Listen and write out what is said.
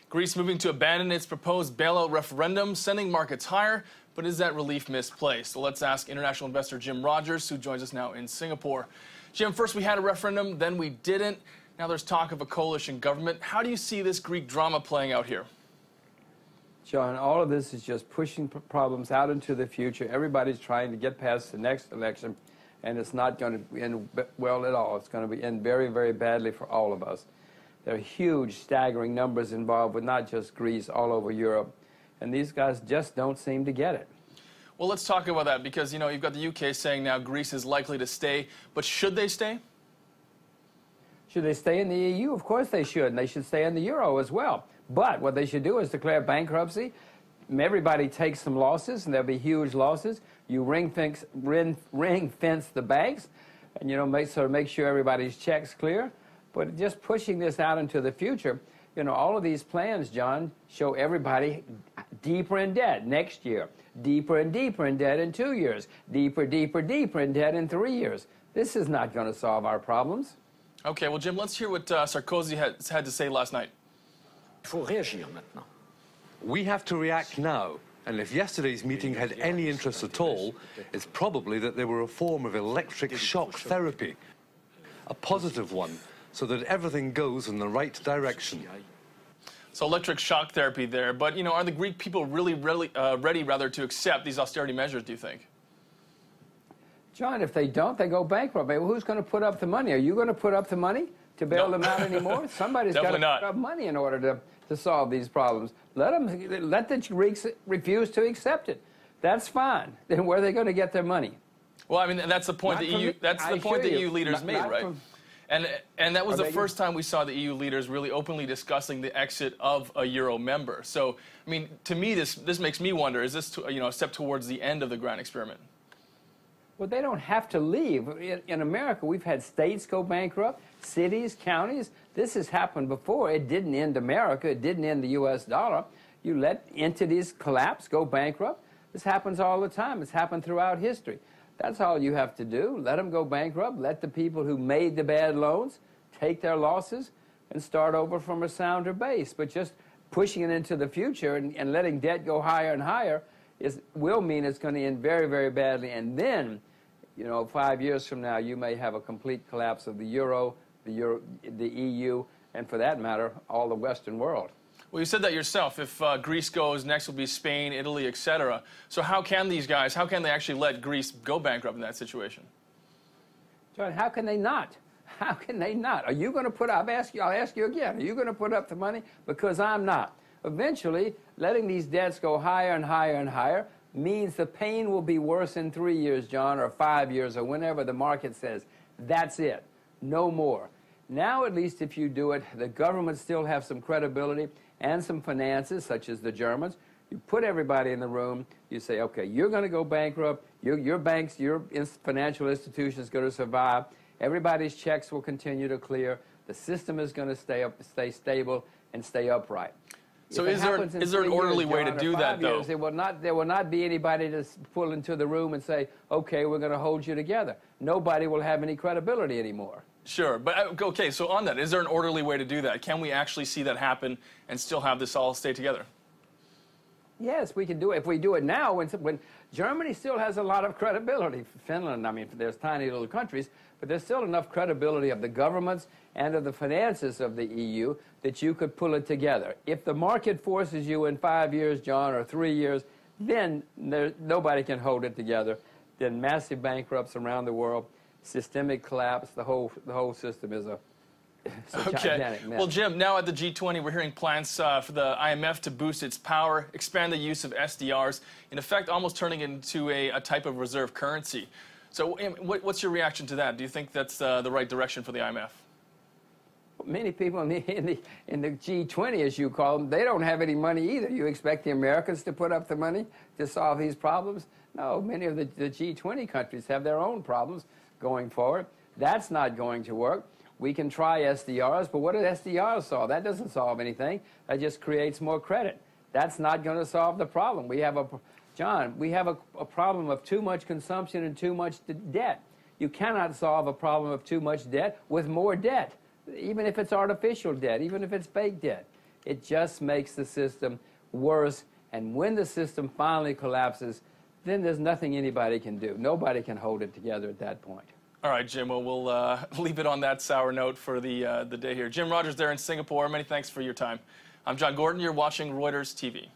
Greece moving to abandon its proposed bailout referendum, sending markets higher. But is that relief misplaced? So let's ask international investor Jim Rogers, who joins us now in Singapore. Jim, first we had a referendum, then we didn't. Now there's talk of a coalition government. How do you see this Greek drama playing out here? John, all of this is just pushing problems out into the future. Everybody's trying to get past the next election, and it's not going to end well at all. It's going to end very, very badly for all of us. There are huge, staggering numbers involved with not just Greece, all over Europe. And these guys just don't seem to get it. Well, let's talk about that because, you know, you've got the UK saying now Greece is likely to stay. But should they stay? Should they stay in the EU? Of course they should, and they should stay in the euro as well. But what they should do is declare bankruptcy. Everybody takes some losses, and there'll be huge losses. You ring fence the banks, and, you know, make sure everybody's checks clear. But just pushing this out into the future, you know, all of these plans, John, show everybody deeper in debt next year, deeper and deeper in debt in 2 years, deeper, deeper, deeper in debt in 3 years. This is not going to solve our problems. Okay, well, Jim, let's hear what Sarkozy had to say last night. We have to react now. And if yesterday's meeting had any interest at all, it's probably that they were a form of electric shock therapy, a positive one, so that everything goes in the right direction. So electric shock therapy there. But, you know, are the Greek people really ready to accept these austerity measures, do you think? John, if they don't, they go bankrupt. Well, who's going to put up the money? Are you going to put up the money to bail them out anymore? Somebody's got to put up money in order to solve these problems. Let the Greeks refuse to accept it. That's fine. Then where are they going to get their money? Well, I mean, that's the point that EU leaders made, right? And that was the first time we saw the EU leaders really openly discussing the exit of a euro member. So, I mean, to me, this makes me wonder: is this a step towards the end of the grand experiment? Well, they don't have to leave. In America, we've had states go bankrupt, cities, counties. This has happened before. It didn't end America. It didn't end the U.S. dollar. You let entities collapse, go bankrupt. This happens all the time. It's happened throughout history. That's all you have to do. Let them go bankrupt. Let the people who made the bad loans take their losses and start over from a sounder base. But just pushing it into the future and letting debt go higher and higher will mean it's going to end very, very badly. And then, you know, 5 years from now, you may have a complete collapse of the euro, the EU, and for that matter, all the Western world. Well, you said that yourself. If Greece goes, next will be Spain, Italy, etc. So how can these guys, how can they actually let Greece go bankrupt in that situation? John, how can they not? How can they not? Are you going to put up, I'll ask you again, are you going to put up the money? Because I'm not. Eventually, letting these debts go higher and higher and higher means the pain will be worse in 3 years, John, or 5 years, or whenever the market says, that's it, no more. Now, at least if you do it, the government still have some credibility and some finances, such as the Germans. You put everybody in the room, you say, okay, you're going to go bankrupt, your banks, your financial institution is going to survive, everybody's checks will continue to clear, the system is going to stay stable and stay upright. So is there an orderly way to do that, though? There will not be anybody to pull into the room and say, okay, we're going to hold you together. Nobody will have any credibility anymore. Sure, but okay, so on that, is there an orderly way to do that? Can we actually see that happen and still have this all stay together? Yes, we can do it. If we do it now, when Germany still has a lot of credibility. Finland, I mean, there's tiny little countries, but there's still enough credibility of the governments and of the finances of the EU that you could pull it together. If the market forces you in 5 years, John, or 3 years, then nobody can hold it together. Then massive bankrupts around the world, systemic collapse, the whole system is a gigantic mess. Well, Jim, now at the G20, we're hearing plans for the IMF to boost its power, expand the use of SDRs, in effect almost turning it into a type of reserve currency. So what's your reaction to that? Do you think that's the right direction for the IMF? Many people in the G20, as you call them, they don't have any money either. You expect the Americans to put up the money to solve these problems? No, many of the G20 countries have their own problems going forward. That's not going to work. We can try SDRs, but what do SDRs solve? That doesn't solve anything. That just creates more credit. That's not going to solve the problem. We have a problem of too much consumption and too much debt. You cannot solve a problem of too much debt with more debt, even if it's artificial debt, even if it's fake debt. It just makes the system worse. And when the system finally collapses, then there's nothing anybody can do. Nobody can hold it together at that point. All right, Jim. Well, we'll leave it on that sour note for the day here. Jim Rogers there in Singapore. Many thanks for your time. I'm John Gordon. You're watching Reuters TV.